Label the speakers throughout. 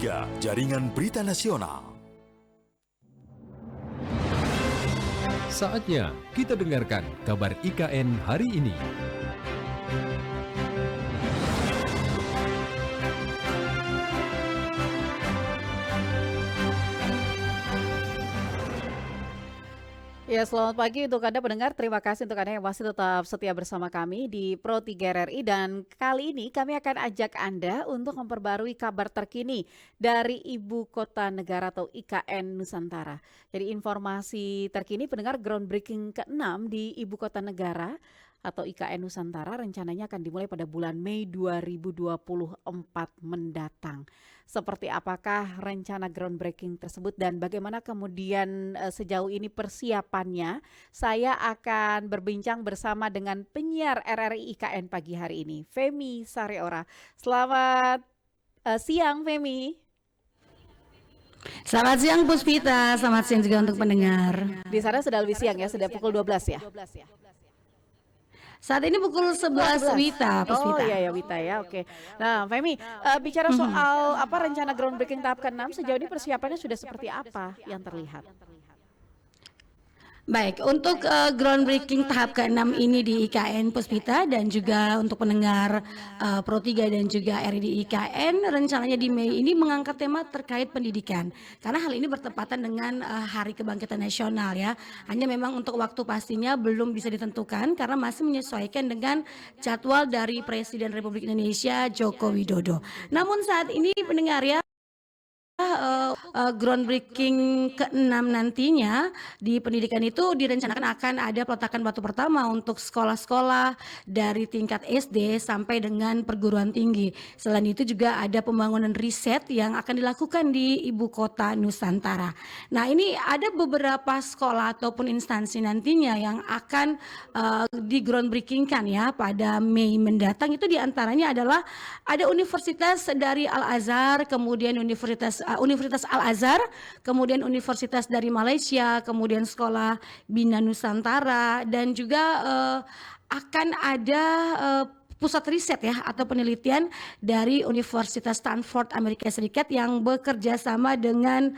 Speaker 1: 3, Jaringan Berita Nasional.
Speaker 2: Saatnya kita dengarkan kabar IKN hari ini.
Speaker 3: Ya, selamat pagi untuk Anda pendengar. Terima kasih untuk Anda yang masih tetap setia bersama kami di Pro 3 RRI. Dan kali ini kami akan ajak Anda untuk memperbarui kabar terkini dari Ibu Kota Negara atau IKN Nusantara. Jadi informasi terkini pendengar, groundbreaking ke-6 di Ibu Kota Negara atau IKN Nusantara rencananya akan dimulai pada bulan Mei 2024 mendatang. Seperti apakah rencana groundbreaking tersebut dan bagaimana kemudian sejauh ini persiapannya? Saya akan berbincang bersama dengan penyiar RRI IKN pagi hari ini, Femi Sareora. Selamat siang, Femi.
Speaker 4: Selamat siang Puspita, selamat siang juga untuk pendengar.
Speaker 3: Di sana sudah lebih siang ya, sudah pukul 12 ya?
Speaker 4: Saat ini pukul 11 Wita,
Speaker 3: Oh
Speaker 4: Puspita.
Speaker 3: iya ya Wita ya, oke. Nah Femi, bicara soal rencana groundbreaking tahap ke-6, sejauh ini persiapannya sudah seperti apa yang terlihat?
Speaker 4: Baik, untuk groundbreaking tahap ke-6 ini di IKN Puspita dan juga untuk pendengar Pro 3 dan juga RRI di IKN, rencananya di Mei ini mengangkat tema terkait pendidikan. Karena hal ini bertepatan dengan Hari Kebangkitan Nasional ya. Hanya memang untuk waktu pastinya belum bisa ditentukan karena masih menyesuaikan dengan jadwal dari Presiden Republik Indonesia Joko Widodo. Namun saat ini pendengar ya, groundbreaking ke-6 nantinya di pendidikan itu direncanakan akan ada peletakan batu pertama untuk sekolah-sekolah dari tingkat SD sampai dengan perguruan tinggi. Selain itu juga ada pembangunan riset yang akan dilakukan di Ibu Kota Nusantara. Nah, ini ada beberapa sekolah ataupun instansi nantinya yang akan di groundbreaking-kan ya pada Mei mendatang. Itu diantaranya adalah ada Universitas dari Al-Azhar, kemudian Universitas Al-Azhar, kemudian Universitas dari Malaysia, kemudian Sekolah Bina Nusantara, dan juga akan ada pusat riset ya atau penelitian dari Universitas Stanford Amerika Serikat yang bekerja sama dengan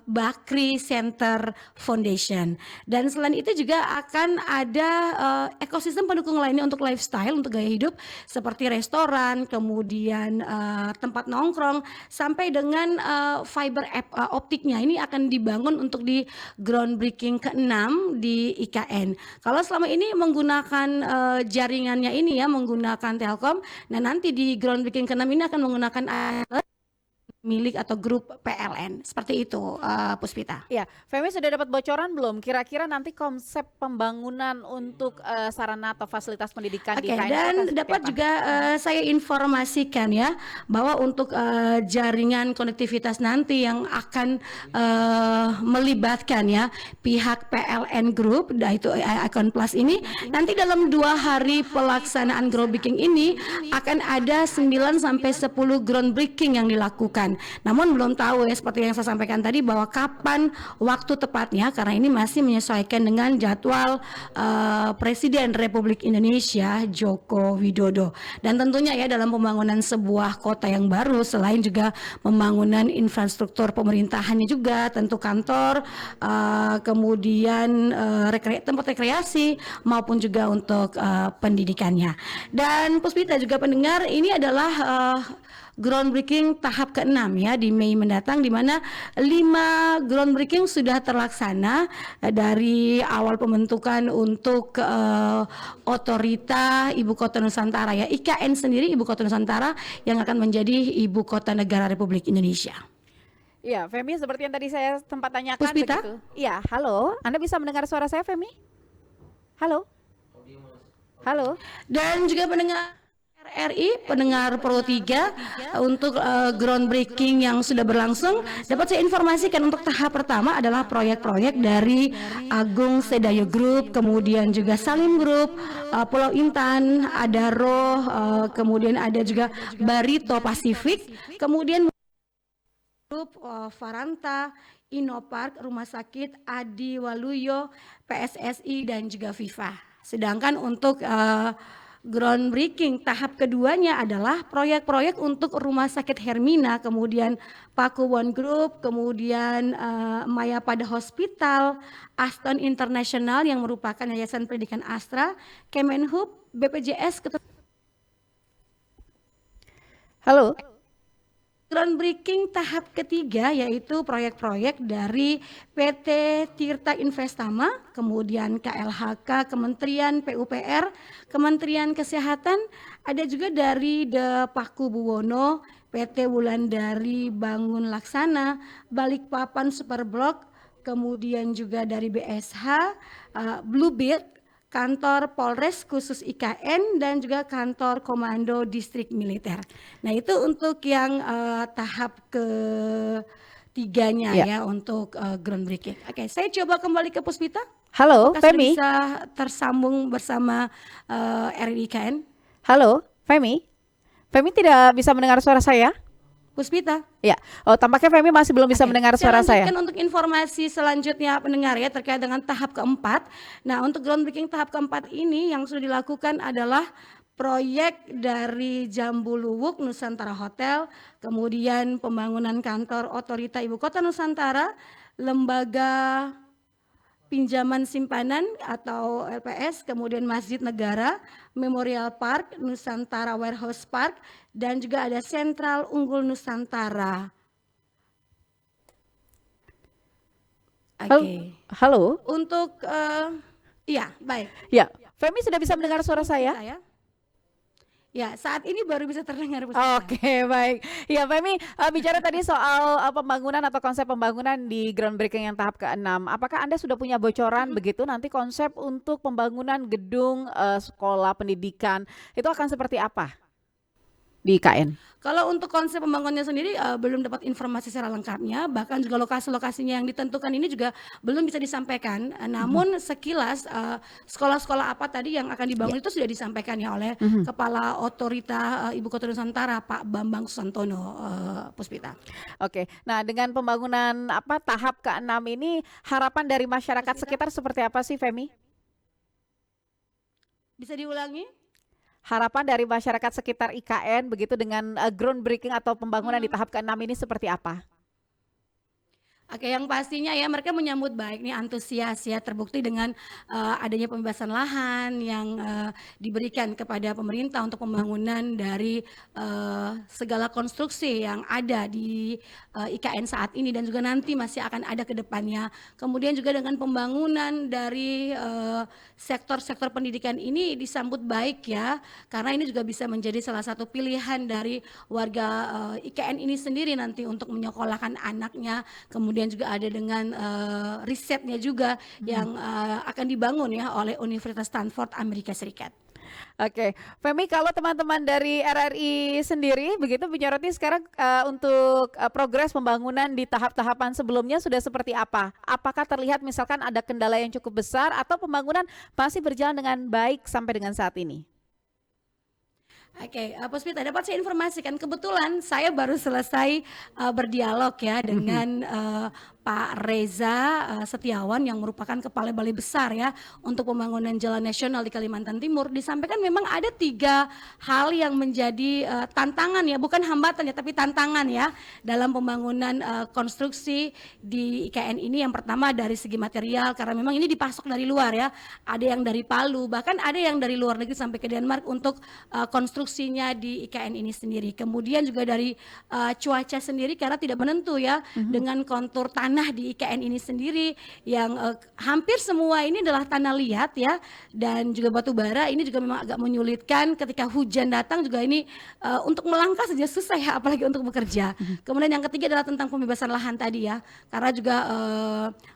Speaker 4: Bakri Center Foundation. Dan selain itu juga akan ada ekosistem pendukung lainnya untuk lifestyle, untuk gaya hidup seperti restoran, kemudian tempat nongkrong sampai dengan fiber optiknya ini akan dibangun untuk di groundbreaking ke-6 di IKN. Kalau selama ini menggunakan jaringannya ini ya menggunakan Telkom, nah nanti di groundbreaking ke-6 ini akan menggunakan milik atau grup PLN. Seperti itu Puspita.
Speaker 3: Ya, Femi sudah dapat bocoran belum? Kira-kira nanti konsep pembangunan untuk sarana atau fasilitas pendidikan di IKN
Speaker 4: dan dapat juga saya informasikan ya bahwa untuk jaringan konektivitas nanti yang akan melibatkan ya pihak PLN Group, yaitu Icon Plus ini, nanti dalam 2 hari pelaksanaan groundbreaking ini akan ada 9 sampai 10 groundbreaking yang dilakukan. Namun belum tahu ya seperti yang saya sampaikan tadi bahwa kapan waktu tepatnya karena ini masih menyesuaikan dengan jadwal Presiden Republik Indonesia Joko Widodo. Dan tentunya ya dalam pembangunan sebuah kota yang baru selain juga pembangunan infrastruktur pemerintahannya juga tentu kantor, kemudian tempat rekreasi maupun juga untuk pendidikannya. Dan Puspita juga pendengar, ini adalah groundbreaking tahap ke-6 ya di Mei mendatang, di mana 5 groundbreaking sudah terlaksana dari awal pembentukan untuk otorita Ibu Kota Nusantara ya, IKN sendiri Ibu Kota Nusantara yang akan menjadi Ibu Kota Negara Republik Indonesia.
Speaker 3: Iya, Femi, seperti yang tadi saya sempat tanyakan
Speaker 4: Puspita?
Speaker 3: begitu. Iya, halo, Anda bisa mendengar suara saya, Femi? Halo? Halo?
Speaker 4: Dan juga pendengar RRI, pendengar Pro 3 untuk groundbreaking yang sudah berlangsung, dapat saya informasikan untuk tahap pertama adalah proyek-proyek dari Agung Sedayo Group, kemudian juga Salim Group, Pulau Intan, Adaro, kemudian ada juga Barito Pacific, kemudian Grup Faranta, Inopark, Rumah Sakit Adi Waluyo, PSSI dan juga FIFA. Sedangkan untuk groundbreaking tahap keduanya adalah proyek-proyek untuk Rumah Sakit Hermina, kemudian Pakuwon Group, kemudian Maya Pada Hospital, Aston International yang merupakan Yayasan Pendidikan Astra, Kemenhub, BPJS.
Speaker 3: Halo.
Speaker 4: Groundbreaking tahap ketiga yaitu proyek-proyek dari PT Tirta Investama, kemudian KLHK, Kementerian PUPR, Kementerian Kesehatan, ada juga dari The Paku Buwono, PT Wulandari Bangun Laksana, Balikpapan Superblok, kemudian juga dari BSH, Bluebird, kantor Polres khusus IKN dan juga kantor Komando Distrik Militer. Nah itu untuk yang tahap ketiganya ya untuk groundbreaking. Oke, saya coba kembali ke Puspita.
Speaker 3: Halo,
Speaker 4: Apakah
Speaker 3: Femi.
Speaker 4: bisa tersambung bersama RRI IKN?
Speaker 3: Halo, Femi. Femi tidak bisa mendengar suara saya?
Speaker 4: Puspita.
Speaker 3: Ya, oh tampaknya Femi masih belum bisa mendengar suara saya.
Speaker 4: Saya lanjutkan untuk informasi selanjutnya pendengar ya terkait dengan tahap keempat. Nah untuk groundbreaking tahap keempat ini yang sudah dilakukan adalah proyek dari Jambu Luwuk Nusantara Hotel, kemudian pembangunan kantor Otorita Ibu Kota Nusantara, lembaga pinjaman simpanan atau LPS, kemudian Masjid Negara, Memorial Park, Nusantara Warehouse Park, dan juga ada Sentral Unggul Nusantara. Oke.
Speaker 3: Halo.
Speaker 4: Untuk iya, baik.
Speaker 3: Ya, Femi sudah bisa mendengar suara saya?
Speaker 4: Ya, saat ini baru bisa terdengar.
Speaker 3: Oke, baik. Ya, Femi, bicara tadi soal pembangunan atau konsep pembangunan di groundbreaking yang tahap ke-6. Apakah Anda sudah punya bocoran begitu nanti konsep untuk pembangunan gedung sekolah pendidikan itu akan seperti apa di IKN?
Speaker 4: Kalau untuk konsep pembangunannya sendiri belum dapat informasi secara lengkapnya, bahkan juga lokasi-lokasinya yang ditentukan ini juga belum bisa disampaikan. Namun sekilas sekolah-sekolah apa tadi yang akan dibangun itu sudah disampaikan ya oleh Kepala Otorita Ibu Kota Nusantara Pak Bambang Susantono, Puspita.
Speaker 3: Oke, nah dengan pembangunan tahap ke-6 ini harapan dari masyarakat sekitar seperti apa sih, Femi?
Speaker 4: Bisa diulangi?
Speaker 3: Harapan dari masyarakat sekitar IKN begitu dengan groundbreaking atau pembangunan di tahap ke-6 ini seperti apa?
Speaker 4: Oke, yang pastinya ya mereka menyambut baik nih, antusias ya, terbukti dengan adanya pembebasan lahan yang diberikan kepada pemerintah untuk pembangunan dari segala konstruksi yang ada di IKN saat ini dan juga nanti masih akan ada ke depannya. Kemudian juga dengan pembangunan dari sektor-sektor pendidikan ini disambut baik ya, karena ini juga bisa menjadi salah satu pilihan dari warga IKN ini sendiri nanti untuk menyekolahkan anaknya. Kemudian juga ada dengan risetnya juga yang akan dibangun ya oleh Universitas Stanford Amerika Serikat.
Speaker 3: Oke, Femi, kalau teman-teman dari RRI sendiri begitu menyoroti sekarang untuk progres pembangunan di tahap-tahapan sebelumnya sudah seperti apa? Apakah terlihat misalkan ada kendala yang cukup besar atau pembangunan masih berjalan dengan baik sampai dengan saat ini?
Speaker 4: Oke, Puspita, dapat saya informasikan kebetulan saya baru selesai berdialog ya dengan Pak Reza Setiawan yang merupakan Kepala Balai Besar ya untuk pembangunan jalan nasional di Kalimantan Timur. Disampaikan memang ada 3 hal yang menjadi tantangan ya, bukan hambatan ya, tapi tantangan ya dalam pembangunan konstruksi di IKN ini. Yang pertama dari segi material, karena memang ini dipasok dari luar ya, ada yang dari Palu, bahkan ada yang dari luar negeri sampai ke Denmark untuk konstruksinya di IKN ini sendiri. Kemudian juga dari cuaca sendiri karena tidak menentu ya, dengan kontur tanah di IKN ini sendiri yang hampir semua ini adalah tanah liat ya, dan juga batu bara. Ini juga memang agak menyulitkan ketika hujan datang juga ini untuk melangkah saja susah ya, apalagi untuk bekerja. Kemudian yang ketiga adalah tentang pembebasan lahan tadi ya, karena juga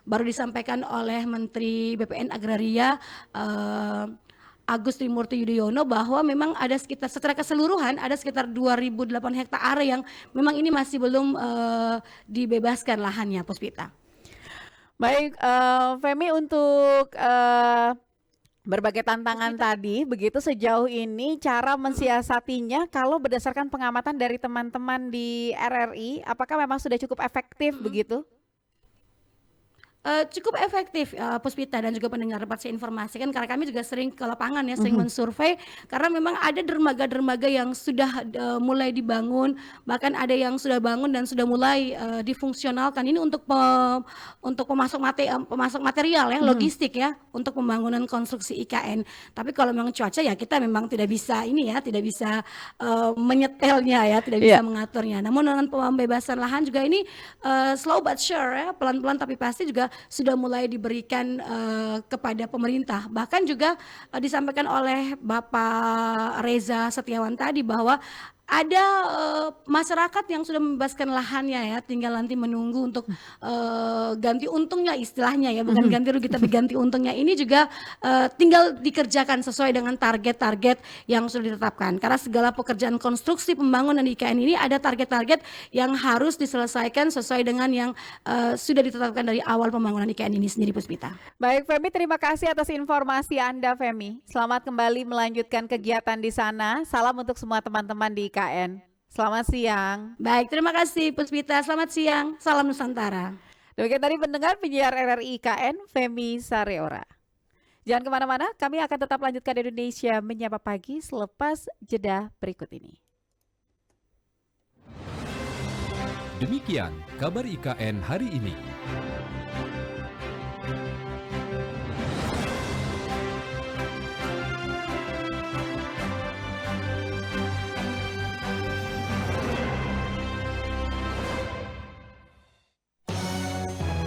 Speaker 4: baru disampaikan oleh Menteri BPN Agraria Agus Trimurti Yudhoyono bahwa memang ada sekitar secara keseluruhan ada sekitar 2008 hektar yang memang ini masih belum dibebaskan lahannya, Puspita.
Speaker 3: Baik, Femi, untuk berbagai tantangan tadi begitu sejauh ini cara mensiasatinya kalau berdasarkan pengamatan dari teman-teman di RRI, apakah memang sudah cukup efektif begitu?
Speaker 4: cukup efektif, Puspita dan juga pendengar, dapat saya informasikan karena kami juga sering ke lapangan ya, sering mensurvei karena memang ada dermaga-dermaga yang sudah mulai dibangun, bahkan ada yang sudah bangun dan sudah mulai difungsionalkan. Ini untuk pemasok material ya, logistik ya, untuk pembangunan konstruksi IKN. Tapi kalau memang cuaca ya kita memang tidak bisa ini ya, tidak bisa menyetelnya ya, tidak bisa mengaturnya. Namun dengan pembebasan lahan juga ini slow but sure ya, pelan-pelan tapi pasti juga sudah mulai diberikan kepada pemerintah. Bahkan juga disampaikan oleh Bapak Reza Setiawan tadi bahwa ada masyarakat yang sudah membebaskan lahannya ya, tinggal nanti menunggu untuk ganti untungnya istilahnya ya, bukan ganti rugi tapi ganti untungnya. Ini juga tinggal dikerjakan sesuai dengan target-target yang sudah ditetapkan. Karena segala pekerjaan konstruksi pembangunan IKN ini ada target-target yang harus diselesaikan sesuai dengan yang sudah ditetapkan dari awal pembangunan IKN ini sendiri, Puspita.
Speaker 3: Baik Femi, terima kasih atas informasi Anda Femi. Selamat kembali melanjutkan kegiatan di sana. Salam untuk semua teman-teman di IKN. Selamat siang.
Speaker 4: Baik, terima kasih Puspita. Selamat siang. Salam Nusantara.
Speaker 3: Demikian tadi pendengar penyiar RRI IKN Femi Sareora. Jangan kemana-mana, kami akan tetap lanjutkan Indonesia Menyapa Pagi selepas jeda berikut ini.
Speaker 2: Demikian kabar IKN hari ini.